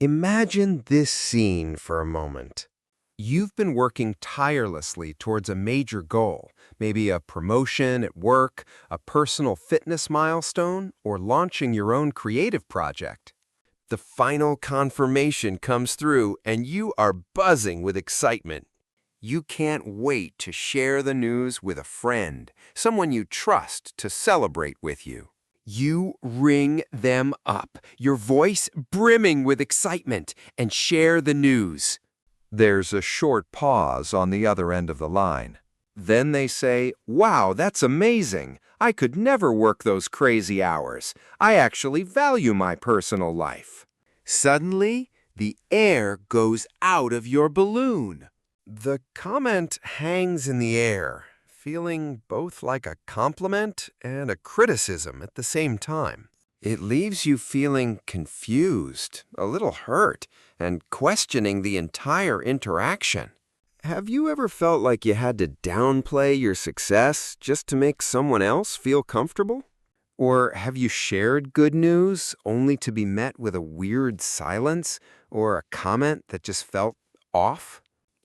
Imagine this scene for a moment. You've been working tirelessly towards a major goal, maybe a promotion at work, a personal fitness milestone, or launching your own creative project. The final confirmation comes through and you are buzzing with excitement. You can't wait to share the news with a friend, someone you trust to celebrate with you. You ring them up, your voice brimming with excitement, and share the news. There's a short pause on the other end of the line. Then they say, "Wow, that's amazing. I could never work those crazy hours. I actually value my personal life." Suddenly, the air goes out of your balloon. The comment hangs in the air, feeling both like a compliment and a criticism at the same time. It leaves you feeling confused, a little hurt, and questioning the entire interaction. Have you ever felt like you had to downplay your success just to make someone else feel comfortable? Or have you shared good news only to be met with a weird silence or a comment that just felt off?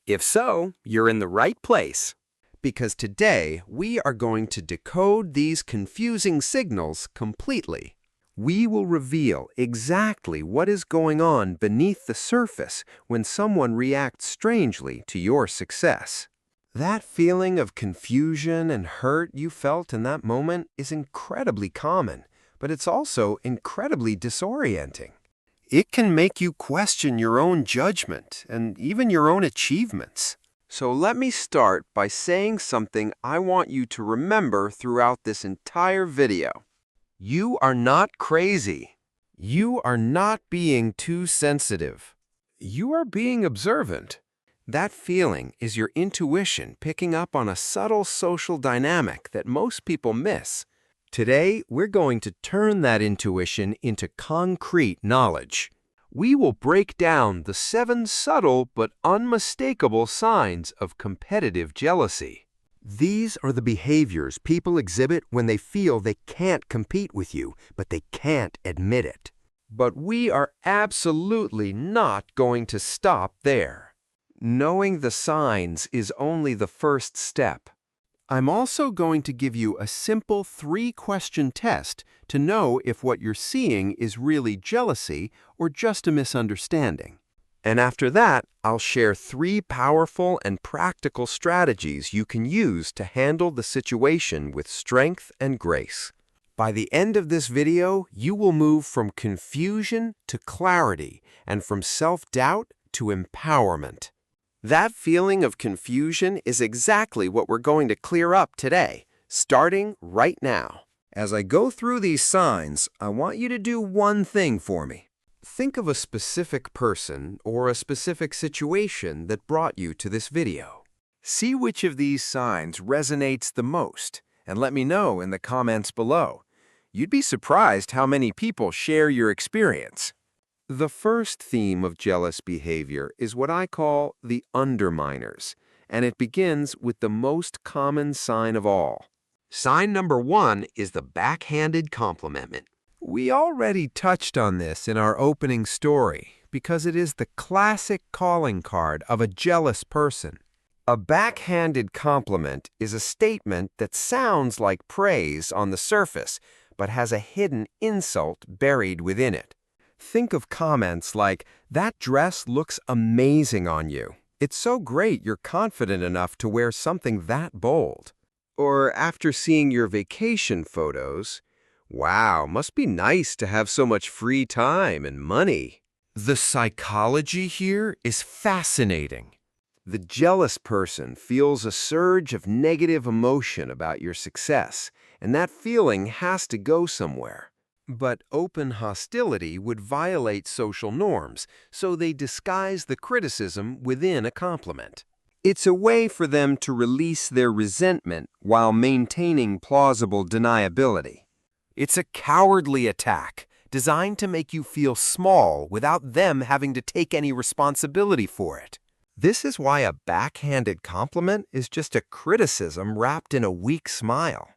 If so, you're in the right place. Because today, we are going to decode these confusing signals completely. We will reveal exactly what is going on beneath the surface when someone reacts strangely to your success. That feeling of confusion and hurt you felt in that moment is incredibly common, but it's also incredibly disorienting. It can make you question your own judgment and even your own achievements. So let me start by saying something I want you to remember throughout this entire video. You are not crazy. You are not being too sensitive. You are being observant. That feeling is your intuition picking up on a subtle social dynamic that most people miss. Today, we're going to turn that intuition into concrete knowledge. We will break down the 7 subtle but unmistakable signs of competitive jealousy. These are the behaviors people exhibit when they feel they can't compete with you, but they can't admit it. But we are absolutely not going to stop there. Knowing the signs is only the first step. I'm also going to give you a simple 3-question test to know if what you're seeing is really jealousy or just a misunderstanding. And after that, I'll share 3 powerful and practical strategies you can use to handle the situation with strength and grace. By the end of this video, you will move from confusion to clarity and from self-doubt to empowerment. That feeling of confusion is exactly what we're going to clear up today, starting right now. As I go through these signs, I want you to do one thing for me. Think of a specific person or a specific situation that brought you to this video. See which of these signs resonates the most, and let me know in the comments below. You'd be surprised how many people share your experience. The first theme of jealous behavior is what I call the underminers, and it begins with the most common sign of all. Sign number 1 is the backhanded compliment. We already touched on this in our opening story because it is the classic calling card of a jealous person. A backhanded compliment is a statement that sounds like praise on the surface, but has a hidden insult buried within it. Think of comments like, "That dress looks amazing on you. It's so great you're confident enough to wear something that bold." Or after seeing your vacation photos, "Wow, must be nice to have so much free time and money." The psychology here is fascinating. The jealous person feels a surge of negative emotion about your success, and that feeling has to go somewhere. But open hostility would violate social norms, so they disguise the criticism within a compliment. It's a way for them to release their resentment while maintaining plausible deniability. It's a cowardly attack designed to make you feel small without them having to take any responsibility for it. This is why a backhanded compliment is just a criticism wrapped in a weak smile.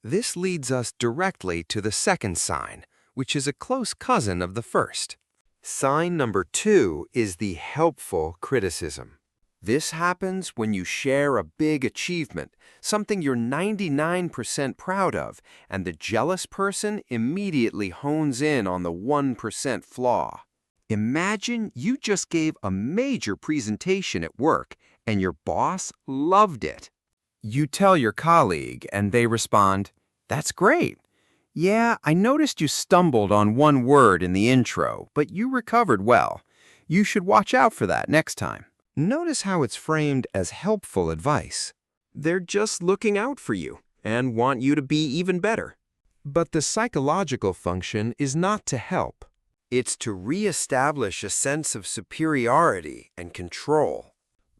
This leads us directly to the second sign, which is a close cousin of the first. Sign number 2 is the helpful criticism. This happens when you share a big achievement, something you're 99% proud of, and the jealous person immediately hones in on the 1% flaw. Imagine you just gave a major presentation at work and your boss loved it. You tell your colleague and they respond, "That's great. Yeah, I noticed you stumbled on one word in the intro, but you recovered well. You should watch out for that next time." Notice how it's framed as helpful advice. They're just looking out for you and want you to be even better. But the psychological function is not to help. It's to reestablish a sense of superiority and control.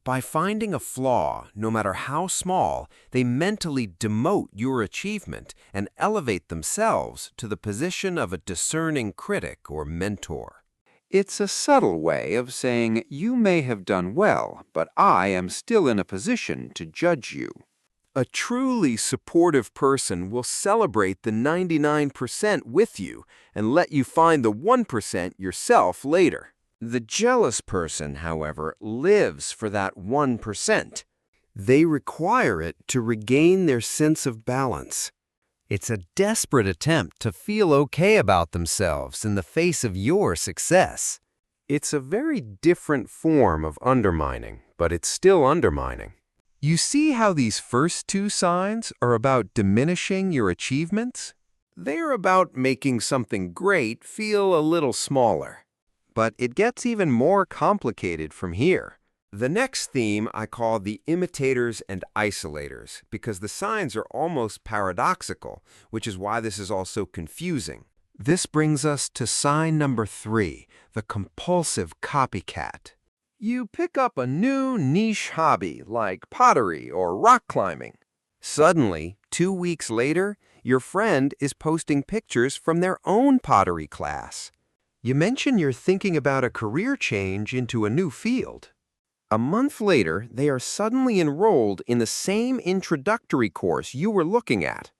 By finding a flaw, no matter how small, they mentally demote your achievement and elevate themselves to the position of a discerning critic or mentor. It's a subtle way of saying you may have done well, but I am still in a position to judge you. A truly supportive person will celebrate the 99% with you and let you find the 1% yourself later. The jealous person, however, lives for that 1%. They require it to regain their sense of balance. It's a desperate attempt to feel okay about themselves in the face of your success. It's a very different form of undermining, but it's still undermining. You see how these first two signs are about diminishing your achievements? They're about making something great feel a little smaller. But it gets even more complicated from here. The next theme I call the imitators and isolators, because the signs are almost paradoxical, which is why this is all so confusing. This brings us to sign number 3, the compulsive copycat. You pick up a new niche hobby like pottery or rock climbing. Suddenly, 2 weeks later, your friend is posting pictures from their own pottery class. You mention you're thinking about a career change into a new field. A month later, they are suddenly enrolled in the same introductory course you were looking at.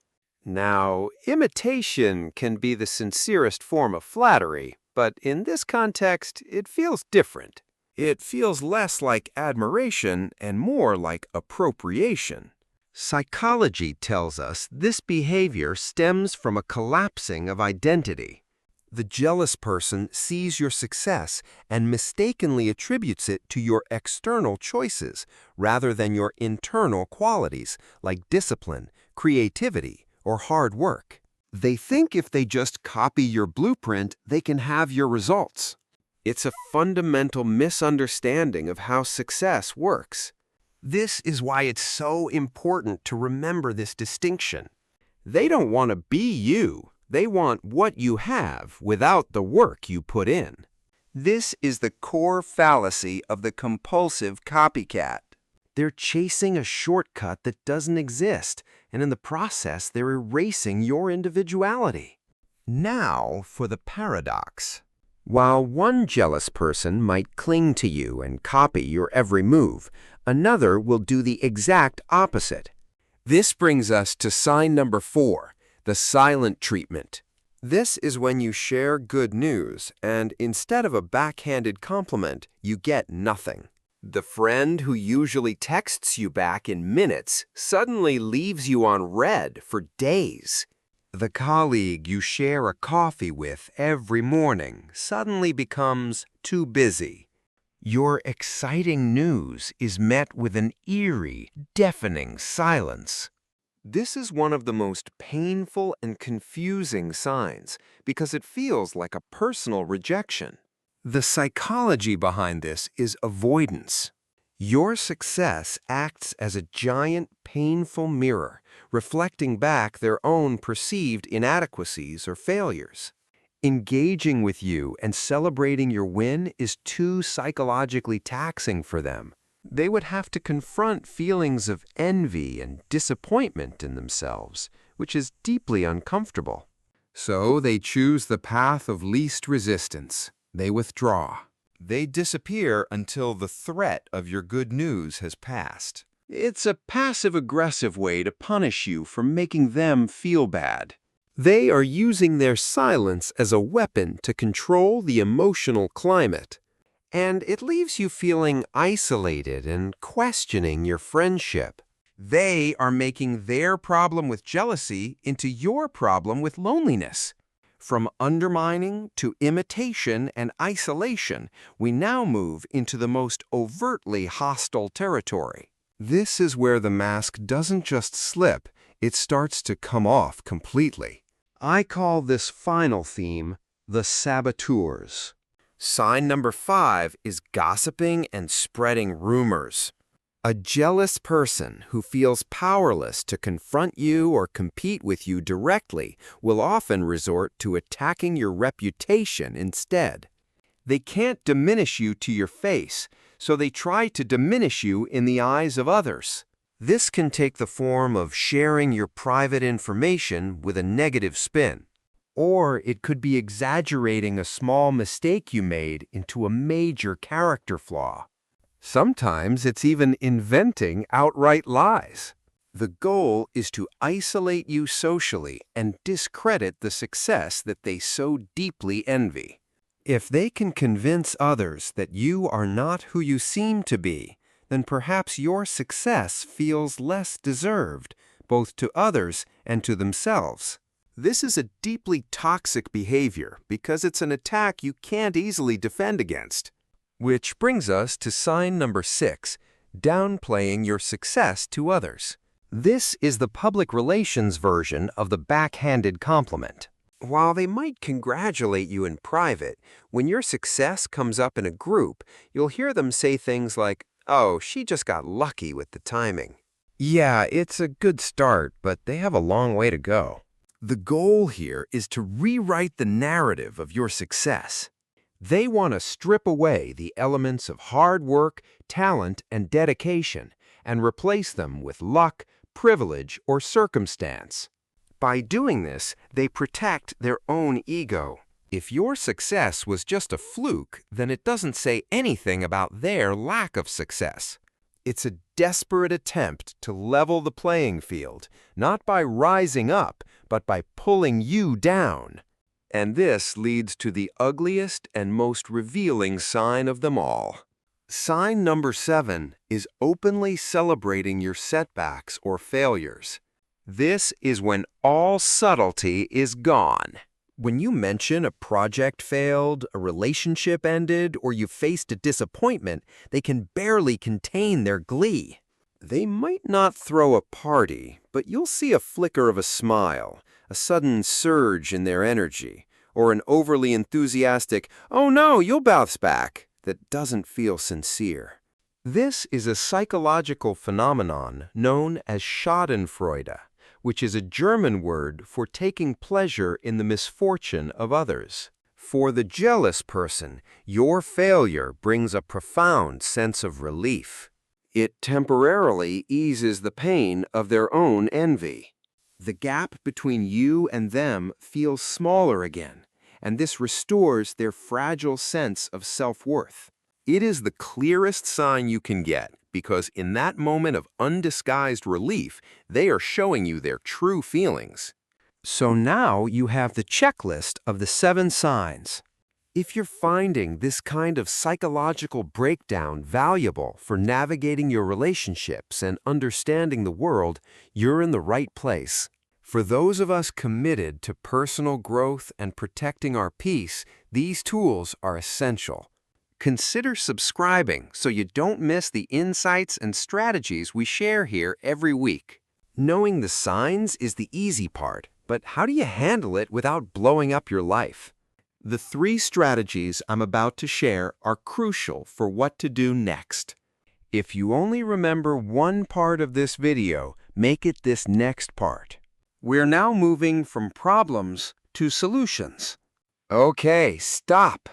Now, imitation can be the sincerest form of flattery, but in this context, it feels different. It feels less like admiration and more like appropriation. Psychology tells us this behavior stems from a collapsing of identity. The jealous person sees your success and mistakenly attributes it to your external choices rather than your internal qualities like discipline, creativity, or hard work. They think if they just copy your blueprint, they can have your results. It's a fundamental misunderstanding of how success works. This is why it's so important to remember this distinction. They don't want to be you. They want what you have without the work you put in. This is the core fallacy of the compulsive copycat. They're chasing a shortcut that doesn't exist, and in the process, they're erasing your individuality. Now for the paradox. While one jealous person might cling to you and copy your every move, another will do the exact opposite. This brings us to sign number 4. The silent treatment. This is when you share good news, and instead of a backhanded compliment, you get nothing. The friend who usually texts you back in minutes suddenly leaves you on red for days. The colleague you share a coffee with every morning suddenly becomes too busy. Your exciting news is met with an eerie, deafening silence. This is one of the most painful and confusing signs because it feels like a personal rejection. The psychology behind this is avoidance. Your success acts as a giant, painful mirror, reflecting back their own perceived inadequacies or failures. Engaging with you and celebrating your win is too psychologically taxing for them. They would have to confront feelings of envy and disappointment in themselves, which is deeply uncomfortable. So they choose the path of least resistance. They withdraw. They disappear until the threat of your good news has passed. It's a passive-aggressive way to punish you for making them feel bad. They are using their silence as a weapon to control the emotional climate. And it leaves you feeling isolated and questioning your friendship. They are making their problem with jealousy into your problem with loneliness. From undermining to imitation and isolation, we now move into the most overtly hostile territory. This is where the mask doesn't just slip, it starts to come off completely. I call this final theme the saboteurs. Sign number 5 is gossiping and spreading rumors. A jealous person who feels powerless to confront you or compete with you directly will often resort to attacking your reputation instead. They can't diminish you to your face, so they try to diminish you in the eyes of others. This can take the form of sharing your private information with a negative spin. Or it could be exaggerating a small mistake you made into a major character flaw. Sometimes it's even inventing outright lies. The goal is to isolate you socially and discredit the success that they so deeply envy. If they can convince others that you are not who you seem to be, then perhaps your success feels less deserved, both to others and to themselves. This is a deeply toxic behavior because it's an attack you can't easily defend against. Which brings us to sign number 6, downplaying your success to others. This is the public relations version of the backhanded compliment. While they might congratulate you in private, when your success comes up in a group, you'll hear them say things like, "Oh, she just got lucky with the timing." Yeah, it's a good start, but they have a long way to go. The goal here is to rewrite the narrative of your success. They want to strip away the elements of hard work, talent, and dedication and replace them with luck, privilege, or circumstance. By doing this, they protect their own ego. If your success was just a fluke, then it doesn't say anything about their lack of success. It's a desperate attempt to level the playing field, not by rising up, but by pulling you down. And this leads to the ugliest and most revealing sign of them all. Sign number 7 is openly celebrating your setbacks or failures. This is when all subtlety is gone. When you mention a project failed, a relationship ended, or you faced a disappointment, they can barely contain their glee. They might not throw a party, but you'll see a flicker of a smile, a sudden surge in their energy, or an overly enthusiastic, "Oh no, you'll bounce back," that doesn't feel sincere. This is a psychological phenomenon known as Schadenfreude, which is a German word for taking pleasure in the misfortune of others. For the jealous person, your failure brings a profound sense of relief. It temporarily eases the pain of their own envy. The gap between you and them feels smaller again, and this restores their fragile sense of self-worth. It is the clearest sign you can get, because in that moment of undisguised relief, they are showing you their true feelings. So now you have the checklist of the 7 signs. If you're finding this kind of psychological breakdown valuable for navigating your relationships and understanding the world, you're in the right place. For those of us committed to personal growth and protecting our peace, these tools are essential. Consider subscribing so you don't miss the insights and strategies we share here every week. Knowing the signs is the easy part, but how do you handle it without blowing up your life? The 3 strategies I'm about to share are crucial for what to do next. If you only remember one part of this video, make it this next part. We're now moving from problems to solutions. Okay, stop.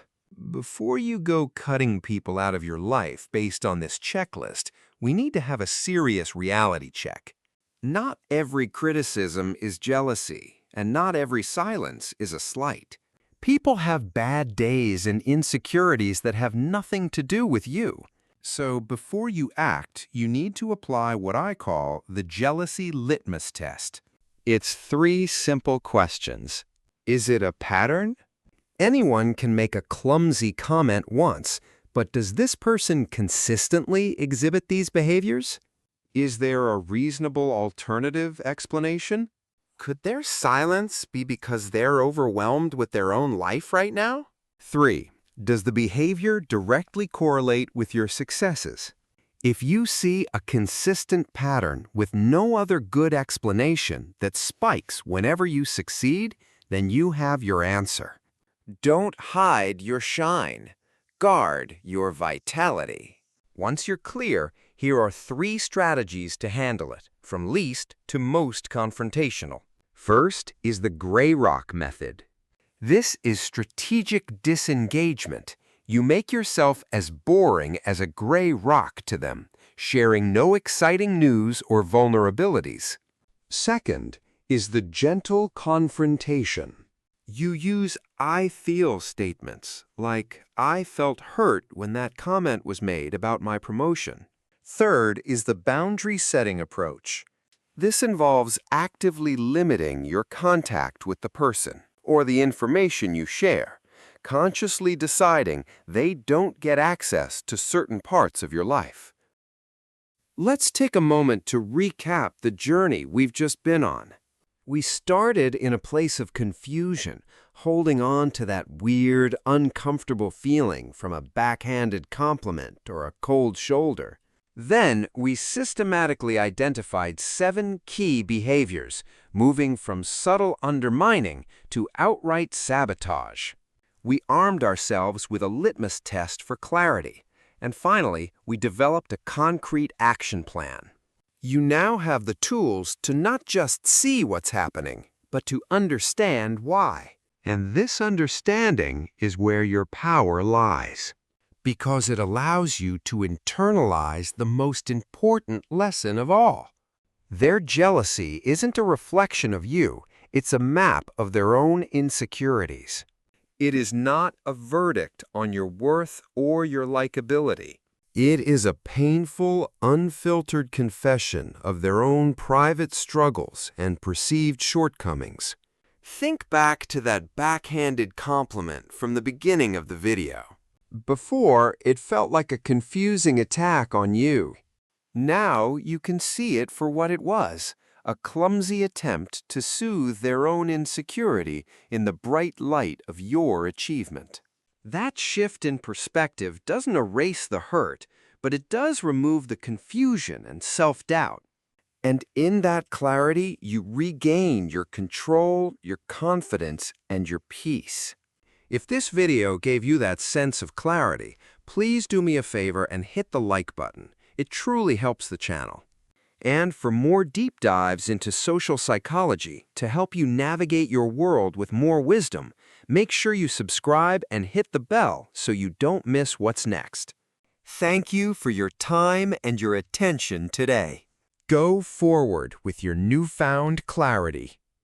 Before you go cutting people out of your life based on this checklist, we need to have a serious reality check. Not every criticism is jealousy, and not every silence is a slight. People have bad days and insecurities that have nothing to do with you. So before you act, you need to apply what I call the Jealousy Litmus Test. It's 3 simple questions. Is it a pattern? Anyone can make a clumsy comment once, but does this person consistently exhibit these behaviors? Is there a reasonable alternative explanation? Could their silence be because they're overwhelmed with their own life right now? 3. Does the behavior directly correlate with your successes? If you see a consistent pattern with no other good explanation that spikes whenever you succeed, then you have your answer. Don't hide your shine. Guard your vitality. Once you're clear, here are 3 strategies to handle it, from least to most confrontational. First is the gray rock method. This is strategic disengagement. You make yourself as boring as a gray rock to them, sharing no exciting news or vulnerabilities. Second is the gentle confrontation. You use I feel statements, like I felt hurt when that comment was made about my promotion. Third is the boundary setting approach. This involves actively limiting your contact with the person or the information you share, consciously deciding they don't get access to certain parts of your life. Let's take a moment to recap the journey we've just been on. We started in a place of confusion, holding on to that weird, uncomfortable feeling from a backhanded compliment or a cold shoulder. Then we systematically identified 7 key behaviors, moving from subtle undermining to outright sabotage. We armed ourselves with a litmus test for clarity, and finally, we developed a concrete action plan. You now have the tools to not just see what's happening, but to understand why. And this understanding is where your power lies, because it allows you to internalize the most important lesson of all. Their jealousy isn't a reflection of you, it's a map of their own insecurities. It is not a verdict on your worth or your likability. It is a painful, unfiltered confession of their own private struggles and perceived shortcomings. Think back to that backhanded compliment from the beginning of the video. Before, it felt like a confusing attack on you. Now you can see it for what it was, a clumsy attempt to soothe their own insecurity in the bright light of your achievement. That shift in perspective doesn't erase the hurt, but it does remove the confusion and self-doubt. And in that clarity, you regain your control, your confidence, and your peace. If this video gave you that sense of clarity, please do me a favor and hit the like button. It truly helps the channel. And for more deep dives into social psychology to help you navigate your world with more wisdom, make sure you subscribe and hit the bell so you don't miss what's next. Thank you for your time and your attention today. Go forward with your newfound clarity.